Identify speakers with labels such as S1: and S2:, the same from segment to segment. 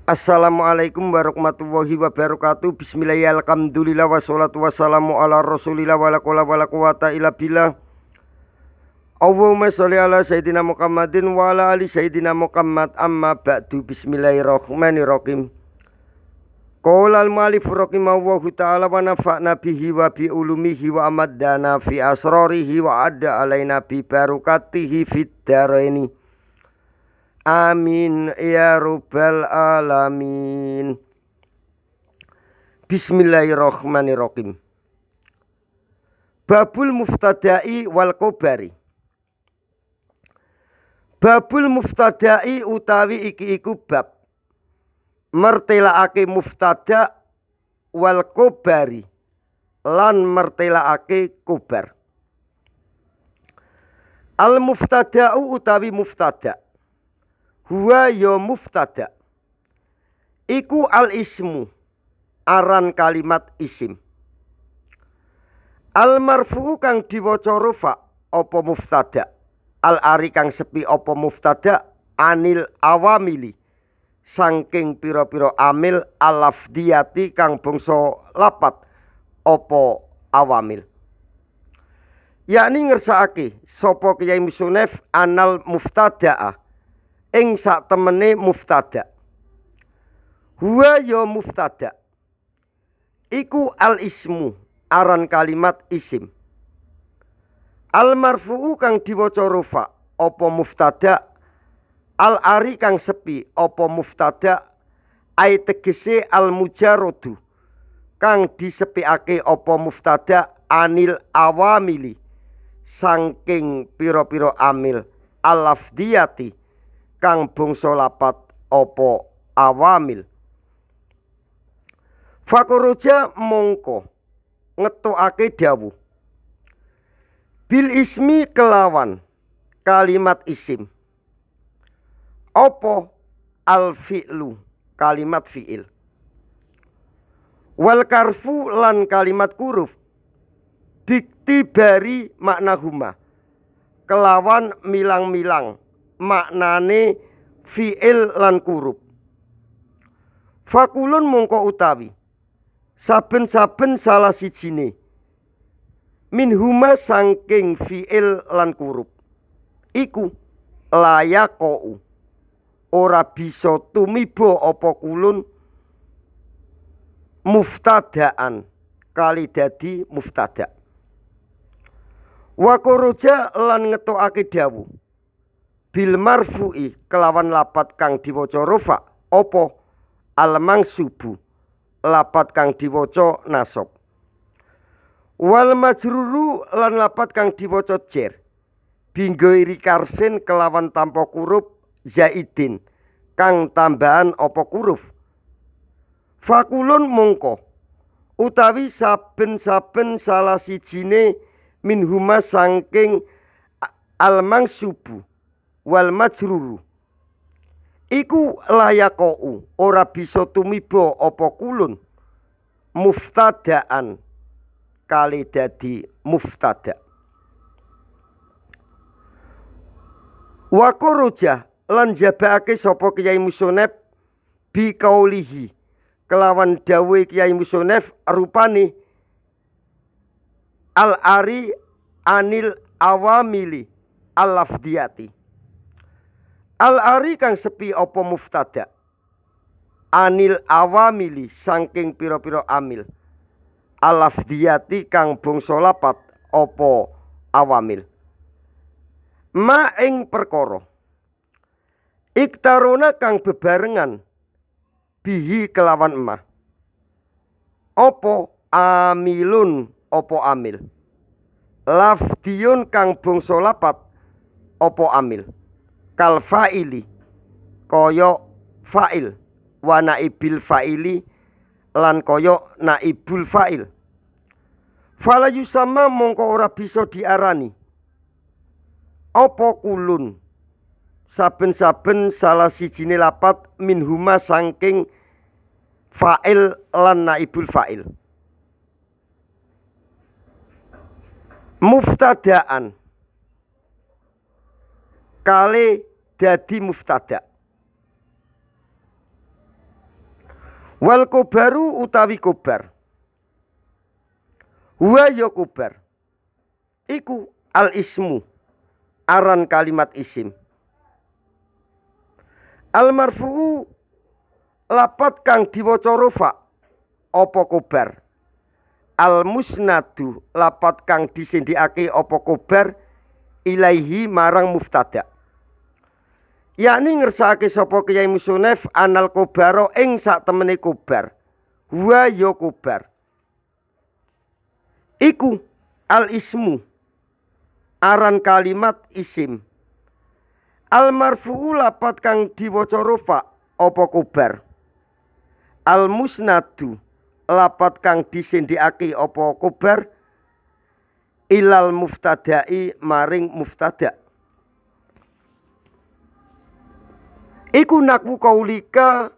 S1: Assalamualaikum warahmatullahi wabarakatuh. Bismillahirrahmanirrahim. Alhamdulillah wassalatu wassalamu ala rasulillah wala quwwata illa billah. Allahumma sholli ala sayyidina Muhammadin wa ala ali sayyidina Muhammad. Amma ba'du. Bismillahirrahmanirrahim. Qala al-mu'allif rahimahullahu ta'ala wa nafa'na bihi wa bi ulumihi wa amaddana fi asrarihi wa adda alaina bi barakatihi fid dharaini. Amin ya rabbal alamin. Bismillahirrahmanirrahim. Babul muftada'i wal kobari. Babul muftada'i utawi iki iku bab mertelaake muftada wal kobari lan mertelaake kobar. Al muftada'u utawi muftada huwa ya muftada iku al ismu aran kalimat isim. Al marfu'u kang diwaca rufa apa muftada, al ari kang sepi apa muftada, anil awamili saking pira-pira amil, al lafdiyati kang bangsa lapat apa awamil. Yakni ngersakake sapa Kyai Musonef anal muftada'a ing sak temene muftada. Huwa ya muftada iku al ismu aran kalimat isim. Al marfu'u kang diwaca rufa apa muftada, al ari kang sepi apa muftada, ai tegese al mujarradu kang disepiake apa muftada, anil awamili saking pira-pira amil, al lafdiyati kang bangsa lapat apa awamil. Fakuruja mongko ngetokake dawuh bil ismi kelawan kalimat isim apa al fi'lu kalimat fi'il, wal karfu lan kalimat kuruf biktibari maknahuma kelawan milang-milang maknane fi'il lan kurub. Fakulun mongko utawi saben-saben salah sijine minhuma saking fi'il lan kurub iku layaqou ora bisa tumiba apa kulun muftadaan kali dadi muftada. Wa kuruja lan ngetokake dawuh bil marfu'i kelawan lapat kang diwaca rufa apa al mangsubu lapat kang diwaca nasab, wal majruru lan lapat kang diwaca jer binggoiri karfin kelawan tanpa kuruf zaidin kang tambahan apa kuruf. Fakulun mongko utawi saben-saben salah sijine minhuma saking al mangsubu wal majruru iku layaqou ora bisa tumiba apa kulun muftadaan kali dadi muftada. Wa kuruja lan jabake sapa Kyai Musonef bi kaulihi kelawan dawuh Kyai Musonef rupane al ari anil awamili al lafdiyati. Al ari kang sepi apa muftada, anil awamili saking pira-pira amil, al lafdiyati kang bangsa lapat apa awamil. Ma ing perkara iktarona kang bebarengan bihi kelawan ma apa amilun apa amil, lafdiyun kang bangsa lapat apa amil, kal fa'ili kaya fa'il, wa naibil fa'ili lan kaya naibul fa'il. Fala yusama mongko ora bisa diarani apa kulun saben-saben salah sijine lapat minhuma saking fa'il lan naibul fa'il. Muftadaan kali dadi muftada. Wal kobaru utawi kobar. Huwa ya kobar. Iku al ismu aran kalimat isim. Al marfu'u lapat kang diwaca rafa apa kobar. Al musnadu lapat kang disindikake apa kobar ilaihi marang muftada. Yakni ngersakake sapa Kyai Musonef anal kobaro ing sak temene kobar. Wa ya kobar. Iku al ismu aran kalimat isim. Al marfu'u lapat kang diwaca rafa apa kobar. Al musnadu lapat kang disindikake apa kobar ilal muftada'i maring muftada. Iku nakwu kaulika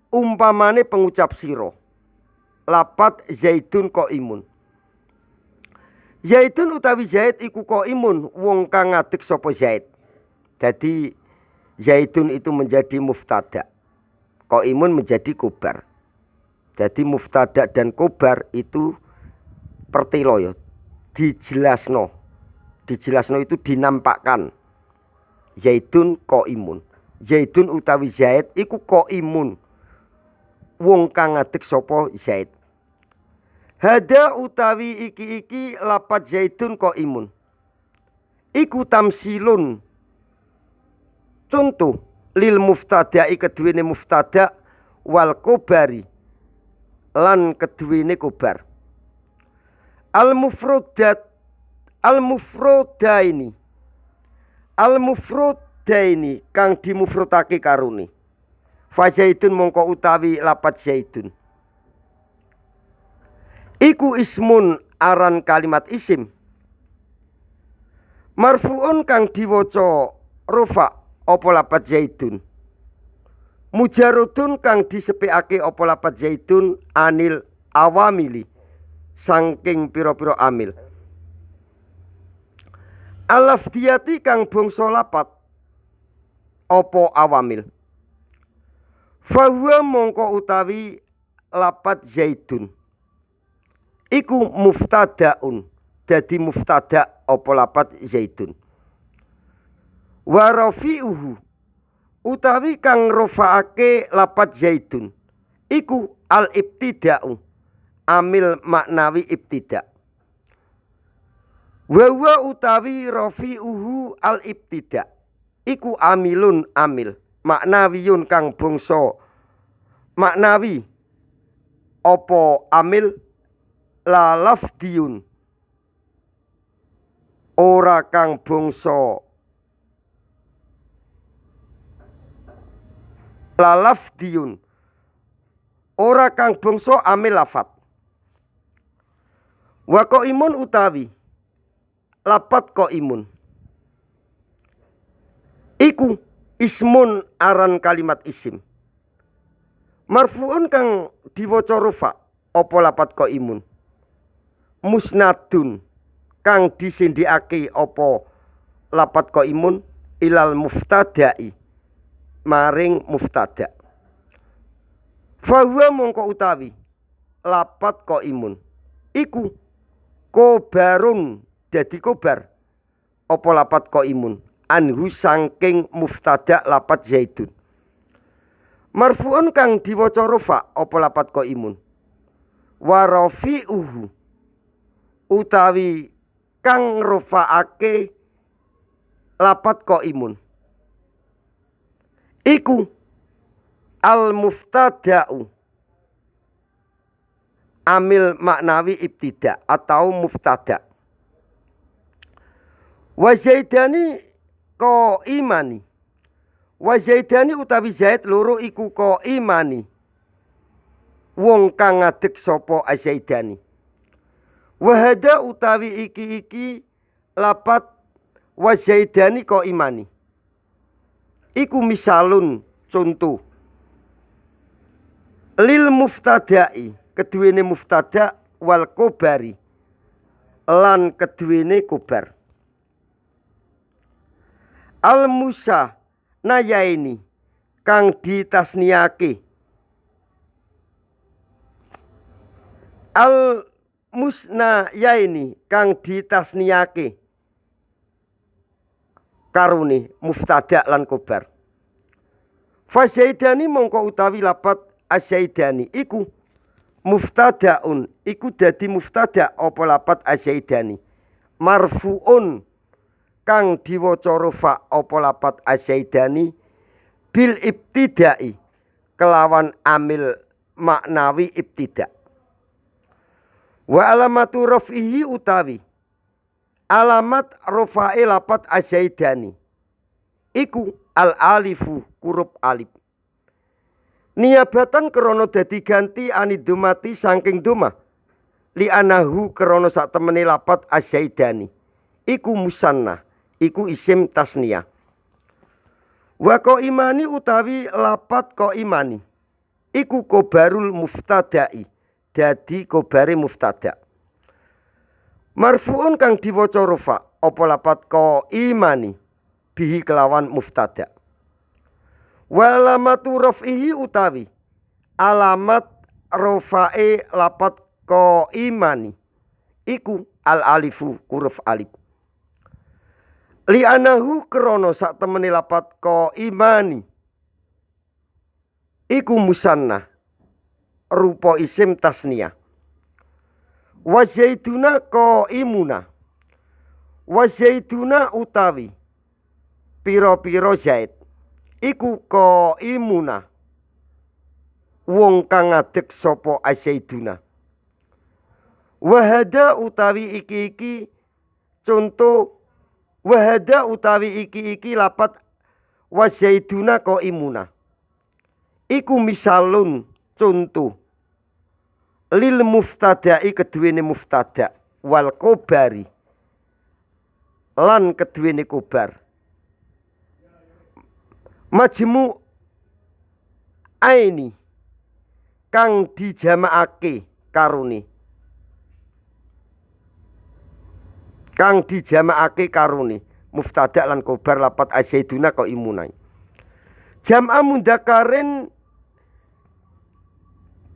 S1: umpamane pengucap siro. Lapat Zaidun qaimun. Zaidun utawi Zaid iku qaimun wong kang ngadeg sapa Zaid. Jadi Zaidun itu menjadi muftada. Qaimun menjadi kobar. Jadi muftada dan kobar itu pertelo ya. Dijelasno. Dijelasno itu dinampakkan. Zaidun qaimun. Zaidun utawi Zaid iku qaimun. Wong kang ngadeg sapa Zaid. Hada utawi iki lapat Zaidun qaimun. Iku tamsilun. Contoh lil muftada'i keduwene muftada wal kobari lan keduwene kobar. Al mufrodaini kang dimufrodake karone. Fa Zaidun mongko utawi lapat Zaidun. Iku ismun aran kalimat isim. Marfu'un kang diwaca rafa apa lapat Zaidun. Mujarrodun kang disepikake apa lapat Zaidun anil awamili saking pira-pira amil. Alafdiyati kang bangsa lapat apa awamil. Fahuwa mongko utawi lapat Zaidun. Iku muftadaun. Dadi muftada apa lapat Zaidun. Wa rafi'uhu utawi kang rafa'ake lapat Zaidun iku al ibtida'u amil maknawi ibtida'. Wa utawi rafi'uhu al ibtida' iku amilun amil maknawiyun kang bangsa maknawi apa amil la lafdiyun ora kang bangsa lalafdiyun ora kang bangsa amil lafat. Wa qaimun utawi lapat qaimun iku ismun aran kalimat isim. Marfu'un kang diwaca rafa apa lapat qaimun. Musnadun kang disindikake apa lapat qaimun ilal muftada'i maring muftada. Fahuwa mongko utawi lapat qaimun iku kobarun dadi kobar apa lapat qaimun anhu saking muftada lapat Zaidun. Marfu'un kang diwaca rafa apa lapat qaimun. Wa rafi'uhu utawi kang rafa'ake lapat qaimun iku al muftada'u amil maknawi ibtida atau muftada. Wa Zaidani qaimani. Wa Zaidani utawi Zaid loro iku qaimani. Wong kang ngadeg sapa Zaidani. Wa hada utawi iki lapat wa Zaidani qaimani. Iku misalun contoh lil muftada'i keduwene muftada wal kobari lan keduwene kobar. Al musa nayaini kang ditasniake Al musna yaini kang ditasniyake karuni muftada lan kobar. Fasyaidani mongko utawi lapat asyaidani iku muftadaun iku dadi muftada apa lapat asyaidani marfuun kang diwaca rafa apa lapat asyaidani bil ibtidai kelawan amil maknawi ibtida. Wa alamatu raf'ihi utawi alamat rafa'i lapat asyaidani iku al alifu huruf alif niyabatan krana dadi ganti anidumati saking duma li anahu krana sak temene lapat asyaidani iku musanna iku isim tasniyah. Wa ko imani utawi lapat ko imani iku kobarul muftadai dadi kobare muftada. Marfuun kang diwaca rafa apa lapat ko imani bihi kelawan muftada. Wa alamatu raf'ihi utawi alamat rafae lapat ko imani iku al alifu huruf alif. Li anahu krono sak temene lapat ko imani iku musanna rupa isim tasniyah. Wa zaiduna ko imuna wa zaiduna utawi piro-piro zaid iku ko imuna wong kang ngadeg sapa azaiduna. Wahada utawi iki contoh wahada utawi iki lapat wa zaiduna ko imuna iku misalun contoh lil muftada'i keduwene muftada wal kobari lan keduwene kobar. Majmu aini kang dijamaake karone muftada lan kobar lapat azaiduna ko imunai jam'a mundakarin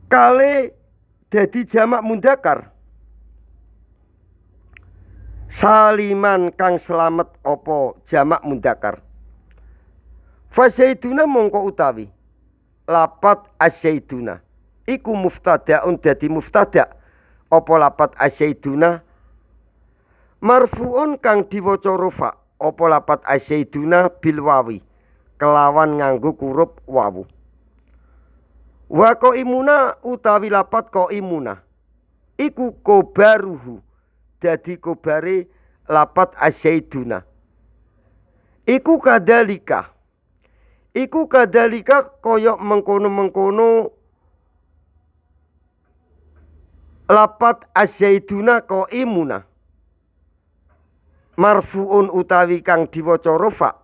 S1: kale dadi jamak mundakar saliman kang selamat opo jamak mundakar. Fazaiduna mongko utawi lapat asyaiduna iku muftadaun dadi muftada opo lapat asyaiduna marfuun kang diwaca rafa opo lapat asyaiduna bil wawi kelawan nganggo huruf wawu. Wa ko imuna utawi lapat ko imuna iku kobaruhu dadi kobare lapat asyaiduna iku kadalika koyok mengkono lapat asyaiduna ko imuna marfuun utawi kang diwaca rafa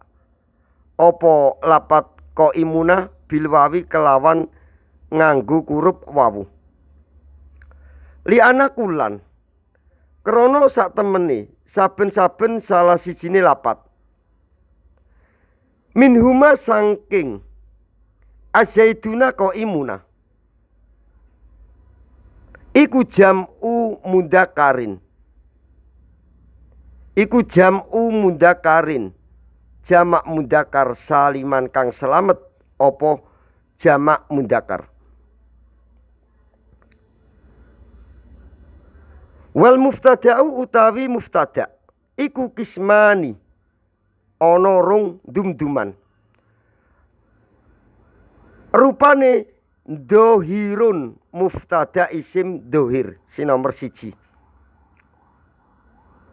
S1: opo lapat ko imuna bil wawi kelawan nganggo huruf wawu. Li anakulan krono sak temene saben-saben salah sijine lapat minhuma sangking azaiduna ko imuna iku jam'u mundakarin jamak mundakar saliman kang selamat opo jamak mundakar. Wal muftada'u utawi muftada iku kismani ana rong dumduman rupane dohirun muftada isim dohir si nomor 1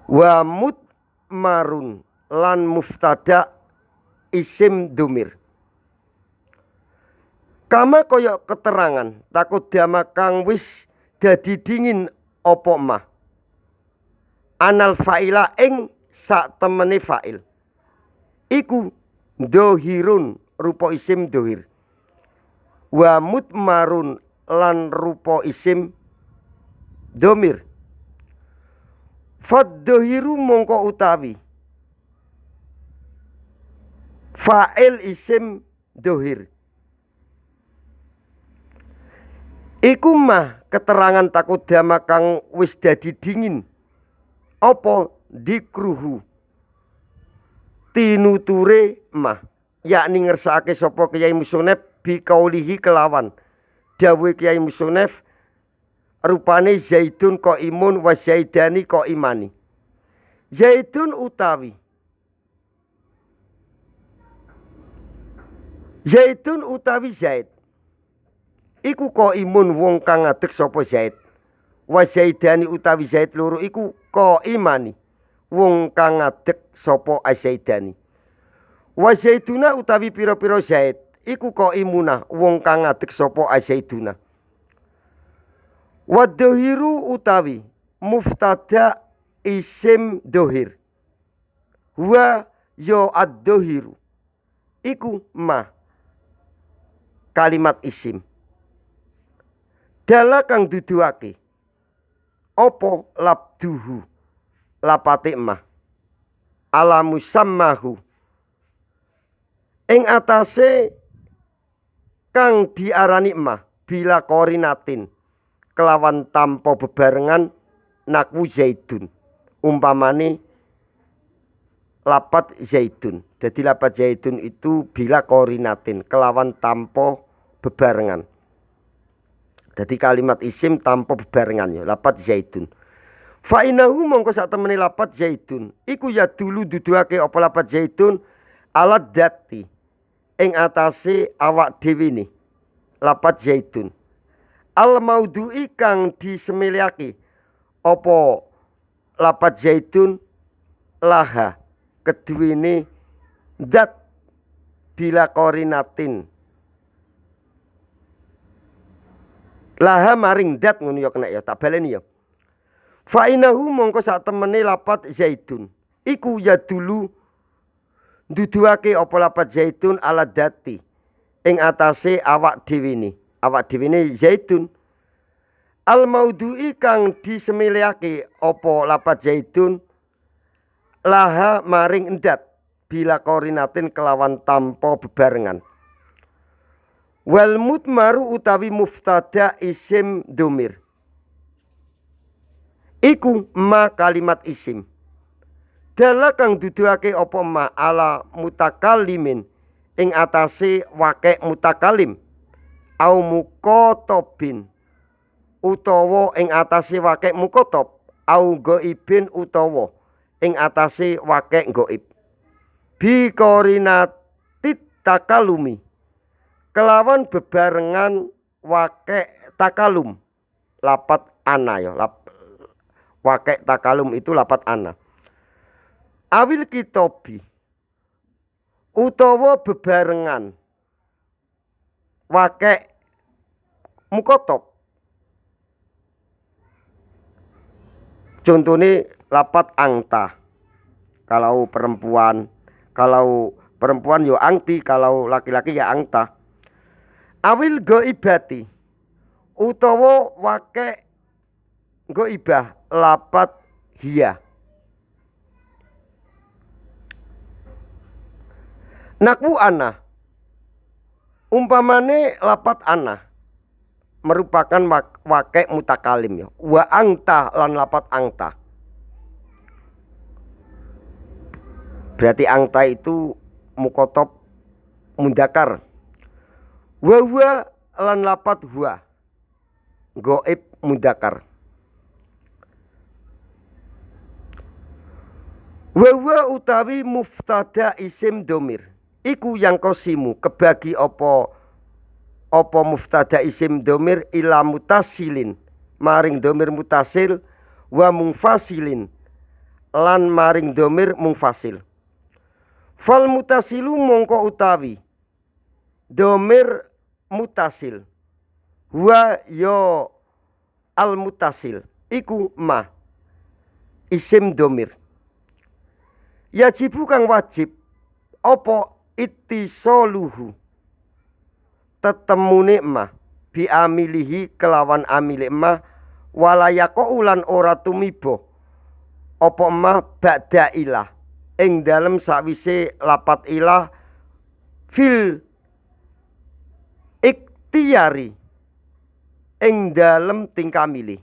S1: wa mutmarun lan muftada isim domir kama koyok keterangan takut dama kang wis dadi dingin opo mah anal fa'ila ing sak temene fa'il iku dohirun rupa isim dohir wa mutmarun lan rupa isim domir. Fad dohiru mongko utawi fa'il isim dohir Iku mah keterangan takodama kang wis dadi dingin apa dikruhu tinuture mah yakni ngersakake sapa Kyai Musonef bi kaulihi kelawan dawuh Kyai Musonef rupane zaidun qaimun wa zaidani qaimani. Zaidun utawi Zaid iku qaimun wong kang ngadeg sapa Zaid. Wa zaidani utawi Zaid loro iku qaimani wong kang ngadeg sapa Zaidani. Wa zaiduna utawi pira-pira Zaid iku qaimuna wong kang ngadeg sapa Zaiduna. Wa dohiru utawi muftada isim dohir wa yo ad-dohiru iku ma kalimat isim dala kang duduake opo labduhu lapate ma ala musammahu ing atase kang diarani ma bila korinatin kelawan tanpa bebarengan nakwu zaidun umpamane lapat zaidun. Jadi lapat zaidun itu bila korinatin kelawan tanpa bebarengan. Jadi kalimat isim tanpa bebarengan ya lapat zaidun. Fa inahu mongko sak temene lapat zaidun iku ya dulu duduake apa lapat zaidun alat dati ing atase awak dhewe ne lapat zaidun al maudhu'i kang disemiliake apa lapat zaidun laha keduwene zat bila korinatin laha maring zat ngono ya kena ya tak baleni ya. Fa inahu mongko sak temene lapat zaidun iku ya dulu duduake apa lapat zaidun ala dati ing atase awak dhewe ne zaidun al maudhu'i kang disemiliake apa lapat zaidun laha maring endat bila korinatin kelawan tanpa bebarengan. Wal mutmaru utawi muftada isim domir iku ma kalimat isim dala kang duduake apa ma ala mutakallimin ing atase wake mutakalim au mukotobin utawa ing atase wake mukotob au goibin utawa ing atase wake goib bi korinatit takalumi kelawan bebarengan wake takalum lapat ana ya wake takalum itu lapat ana awil kitobi utawa bebarengan wake mukotob contohnya lapat angta kalau perempuan yo angti kalau laki-laki ya angta. Awil goibati utawa wake goibah lapat hiya. Nakwu ana umpamane lapat ana merupakan wake mutakalim ya. Wa angta lan lapat angta. Berarti angta itu mukotob mundakar. Wa lan lapat huwa goib mundakar. Wa utawi muftada isim domir iku yang kosimu kebagi opo muftada isim domir ila mutasilin maring domir mutasil wa mungfasilin lan maring domir mungfasil. Fal mutasilu mongko utawi domir mutasil wa yo al mutasil iku ma isim domir yajibu kang wajib opo ittisoluhu tetemune ma bi amilihi kelawan amile ma walayako ulan ora tumibo opo ma ba'da ilah ing dalem sakwise lapat ilah fil ikhtiyari ing dalem tingkah milih,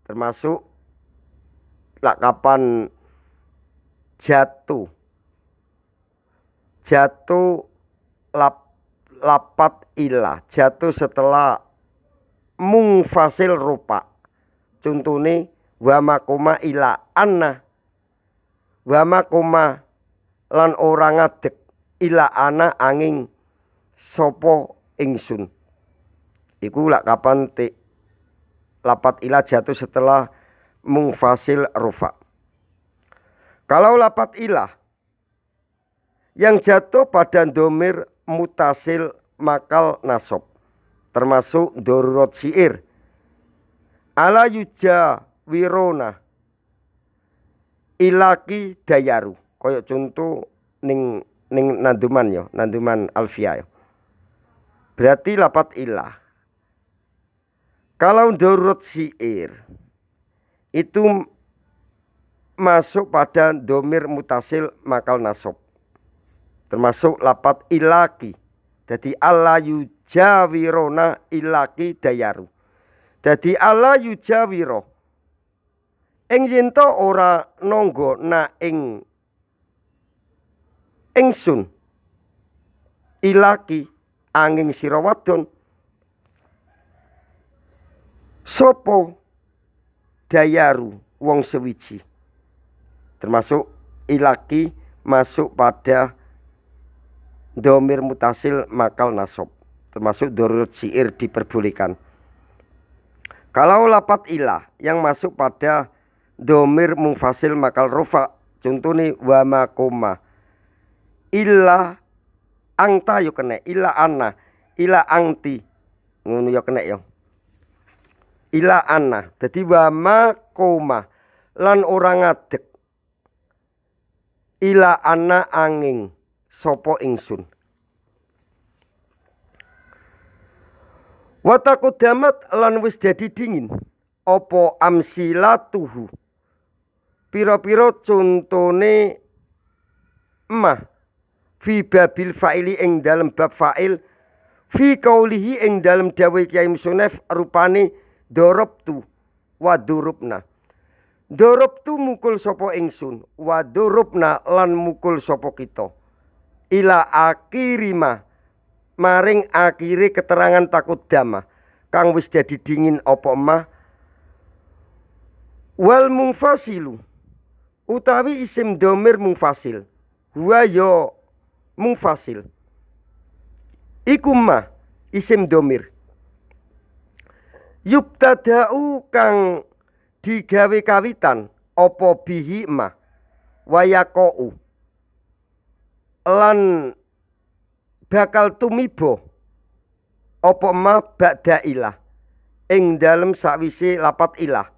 S1: termasuk lakapan jatuh lapat ilah jatuh setelah mungfasil rupa. Contone wa makoma ila anna, wa makoma lan ora ngadeg ila ana angin sapa ingsun. Iku lak kapan lapat ilah jatuh setelah mungfasil rufa. Kalau lapat ilah yang jatuh pada domir mutasil makal nasob, termasuk darurat syair. Ala yuja wirona ilaki dayaru, koyo contoh ning nanduman yo, nanduman alfia yo. Berarti lapat ilah. Kalau darurat syair itu masuk pada domir mutasil makal nasob, termasuk lapat ilaki. Jadi ala yujawirona ilaki dayaru. Jadi ala yujawiro ing yen to ora nangga na ingsun ilaki angin sira wadon sapa dayaru wong sewiji. Termasuk ilaki masuk pada domir mutasil makal nasob, termasuk darurat syair diperbolehkan. Kalau lapat ilah yang masuk pada domir mungfasil makal rufa, contohnya wa makoma illa angta yo kena, illa anna, illa angti, ngono yo kena yo, illa anna. Jadi wa makoma lan orang ngadeg illa anna angin sopo ingsun. Watakudamat lan wis dadi dingin opo amsilatuhu pira-pira contone emah fi babil fa'ili ing dalem bab fa'il, fi kaulihi ing dalem dawuh Kyai Musonef rupane dorobtu wa durubna. Dorobtu mukul sapa ingsun, wa durubna lan mukul sapa kita. Ila akhirima maring akhire keterangan takudama kang wis dadi dingin apa emah. Wal mungfasilu utawi isim domir mungfasil, huwa yo mungfasil iku ma isim domir yubtada'u kang digawe kawitan apa bihi ma wayaqau lan bakal tumiba apa ma ba'da ilah ing dalem sakwise lapat ilah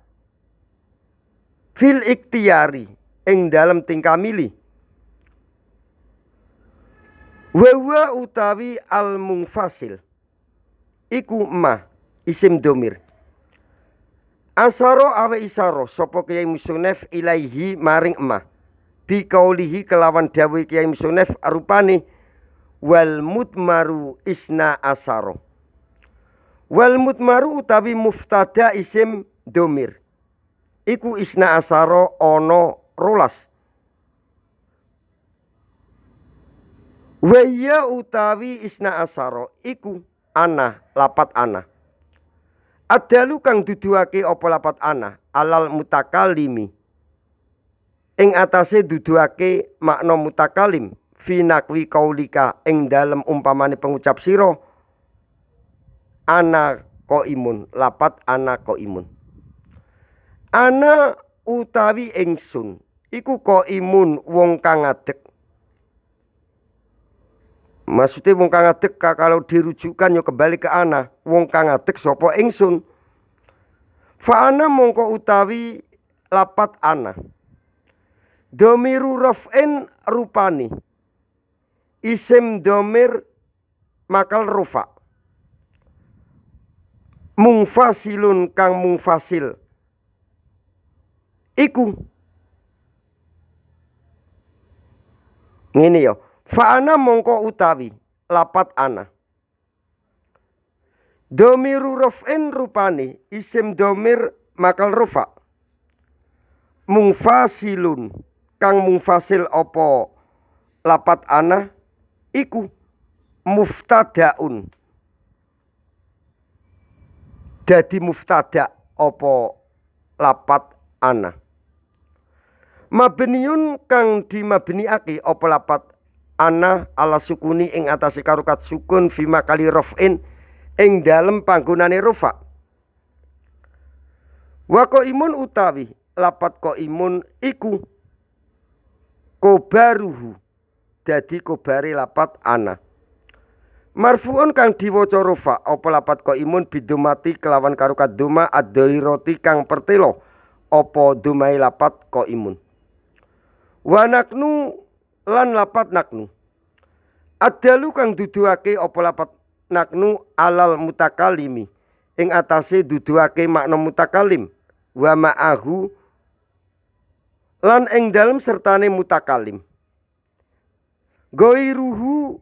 S1: fil ikhtiyari ing dalem tingkah milih. Wa utawi al mungfasil iku ma isim domir asaro awe isaro sapa Kyai Musonef ilaihi maring emah bi kaulihi kelawan dawuh Kyai Musonef arupane wal mutmaru isna asaro. Wal mutmaru utawi muftada isim domir iku isna asaro ono rolas. Waya utawi isna asaro iku ana lapat ana. Adalu kang duduake apa lapat ana alal mutakallimi ing atase duduake makna mutakalim fi nakwi kaulika ing dalem umpamane pengucap sira ana qaimun, lapat ana qaimun. Ana utawi ingsun iku qaimun wong kang ngadeg. Maksudnya wong kang ngadeg kalau dirujukan yo kembali ke ana, wong kang ngadeg sapa ingsun. Fa ana mongko utawi lapat ana domiru raf'in rupani isim domir makal rufa mungfasilun kang mungfasil iku ngene yo fa ana mongko utawi lapat ana Domiru rof'in rupane isim domir makal rufa mungfasilun kang mungfasil apa lapat ana iku muftadaun dadi muftada apa lapat ana mabniun kang dimabniake apa lapat ana ala sukuni ing atase karukat sukun fima kali rof'in ing dalem panggonane rufa wa qaimun utawi lapat qaimun iku kobaruhu dadi kobare lapat ana marfuun kang diwaca rufa apa lapat qaimun bidumati kelawan karukat duma ad-dhairati kang pertelo apa dumai lapat qaimun wa naknu lan lapat naknu adalu kang duduake apa lapat naknu alal mutakalimi ing atase duduake makna mutakalim wa ma'ahu lan ing dalem sertane mutakalim ghairuhu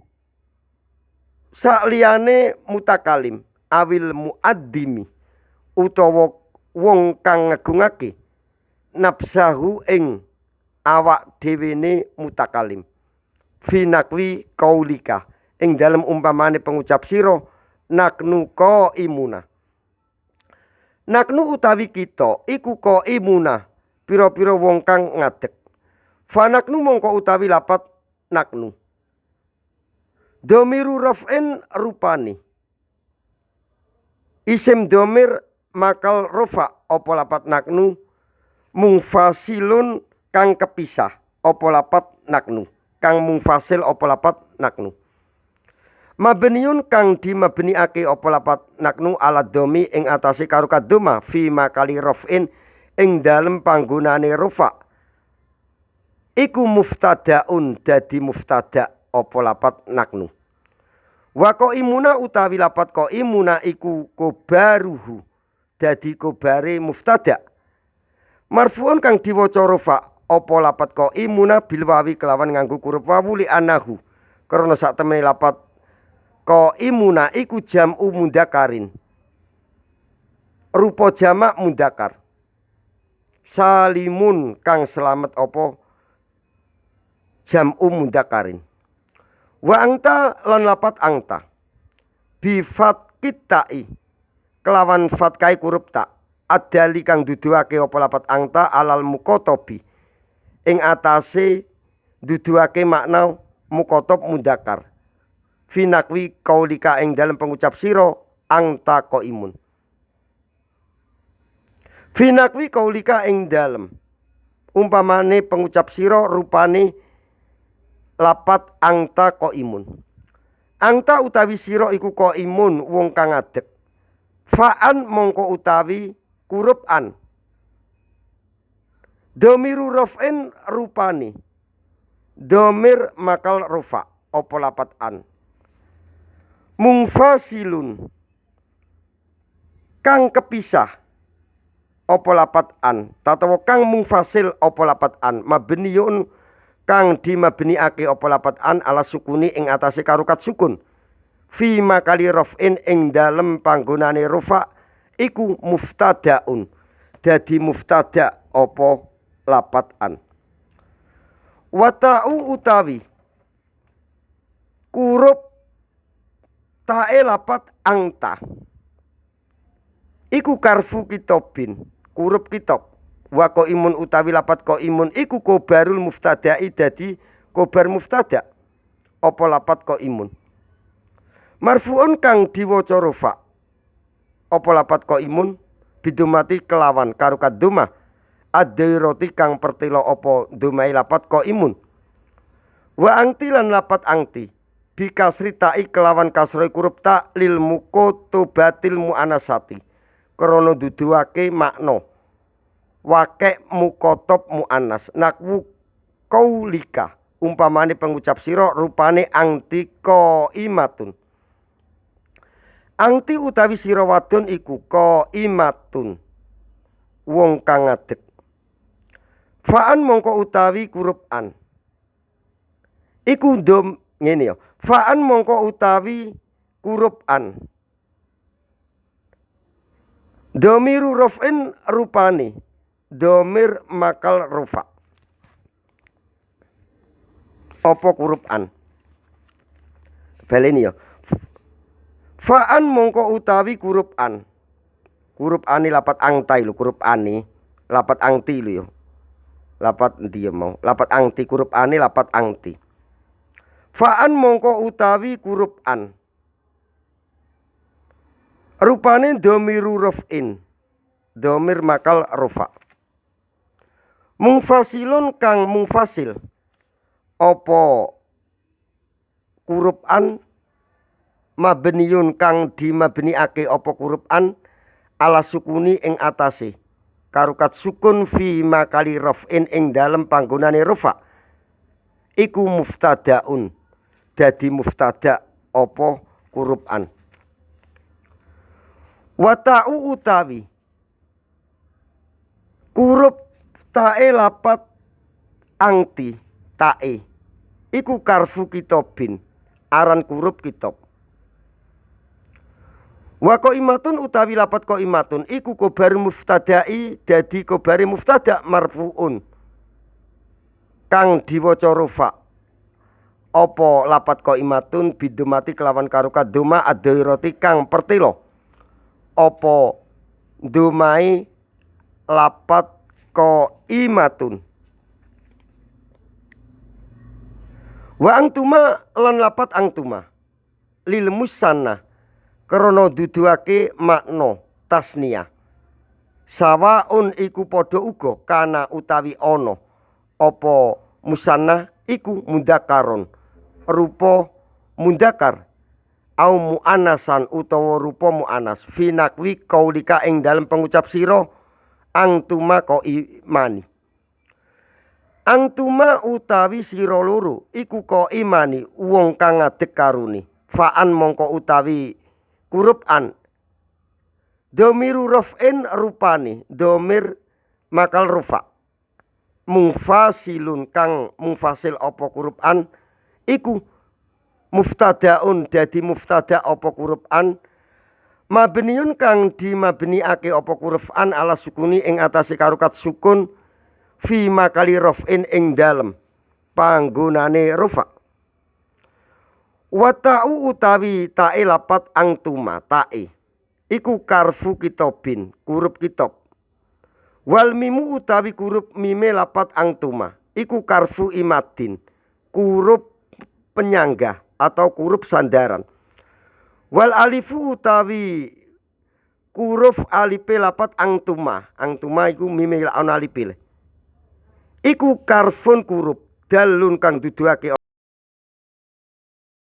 S1: sakliyane mutakalim awil muaddimi utawa wong kang ngagungake nafsahu ing awak dhewene mutakalim finakwi kaulika ing dalem umpamane pengucap sira naknu qaimuna naknu utawi kita iku qaimuna pira-pira wong kang ngadeg fanaknu mongko utawi lapat naknu domiru raf'in rupani isim domir makal rufa apa lapat naknu mungfasilun kang kepisah apa lapat naknu kang mungfasil apa lapat naknu mabniun kang dimabniake apa lapat naknu ala domi ing atase karukat doma fi makali raf'in ing dalem panggonane rufa iku muftadaun dadi muftada apa lapat naknu wa qaimuna utawi lapat qaimuna iku kobaruhu dadi kobare muftada marfuun kang diwaca rufa apa lapat qaimuna bil wawi kelawan nganggo huruf wawu li anahu karena sak temene lapat qaimuna iku jam'u mudakarin rupa jamak mudakar salimun kang selamat apa jam'u mudakarin wa angta lan lapat angta bi fatkitai kelawan fatkai huruf ta adali kang duduake apa lapat angta alal mukotobi ing atase duduake makna mukotob mudakar finakwi kaulika ing dalam pengucap sira angta qaimun finakwi kaulika ing dalam umpamane pengucap sira rupane lapat angta qaimun angta utawi sira iku qaimun wong kang ngadeg fa'an mongko utawi huruf an domiru raf'in rupani domir makal rufa apa lapat an mungfasilun kang kepisah apa lapat an tatawa kang mungfasil apa lapat an mabniyun kang dimabniake apa lapat an ala sukuni ing atase karukat sukun fi makali raf'in ing dalem panggonane rufa iku muftadaun dadi muftada apa lapat an wata'u utawi huruf tae lapat angta iku karfu kitabin huruf kitab wa qaimun utawi lapat qaimun iku kobarul muftada'i dadi kobar muftada apa lapat qaimun marfuun kang diwaca rufa apa lapat qaimun bidumati kelawan karukat duma ad-dhairati kang pertelo apa dumai lapat qaimun wa angti lan lapat angti bi kasri ta'i kelawan kasroe huruf ta lil mukotobatil muanasati krana duduake makna wake mukotob muanas nakwu kaulika umpamane pengucap sira rupane angti qaimatun angti utawi sira wadon iku qaimatun wong kang ngadeg fa'an mongko utawi huruf an iku dom ngene ya fa'an mongko utawi huruf an Dhamiru raf'in rupane dhamir makal rufa. Apa huruf an? Baleni ya. Fa'an mongko utawi huruf an. Huruf ani lapat angtai lho, huruf ani lapat angti lho ya. Lapat endi mau? Lapat angti, huruf ani lapat angti. Fa'an mongko utawi huruf an. Rupane dhamiru raf'in. Dhamir makal rufa. Mungfasilun kang mungfasil. Apa huruf an mabniyun kang dimabniake apa huruf an ala sukuni ing atase karukat sukun fi makali raf'in ing dalem panggonane rufa iku muftadaun dadi muftada apa huruf an. Wa ta'u utawi huruf tae lapat angti tae iku karfu kitabin aran huruf kitab. Wa qaimatun utawi lapat qaimatun iku kobar muftadai dadi kobare muftada marfuun kang diwaca rufa. Apa lapat qaimatun bidumati kelawan karukat doma ad-dhairati kang pertelo. Apa domai lapat qaimatun. Wa angtuma lan lapat angtuma lil musanna krana duduake makna tasniyah. Sawaun iku padha uga kana utawi ana apa musanna iku mundakaron rupa mundakar au muannasan utawa rupa muannas fi nakwi qaulika ing dalem pengucap sira angtuma qaimani. Angtuma utawi sira loro iku qaimani wong kang ngadeg karone. Fa'an mongko utawi huruf an dhamiru raf'in rupane dhamir makal rufa. Mungfasilun kang mungfasil apa huruf an iku muftadaun dadi muftada apa huruf an mabniun kang dimabniake apa huruf an ala sukuni ing atase karukat sukun fi makali raf'in ing dalem panggonane rufa. Wa ta'u utawi tae lapat angtuma tae iku karfu kitabin huruf kitab. Wal mimu utawi huruf mime lapat angtuma iku karfu imadin huruf penyangga atau huruf sandaran. Wal alifu utawi huruf alipe lapat angtuma iku mime ana alipe iku karfun huruf dalun kang duduake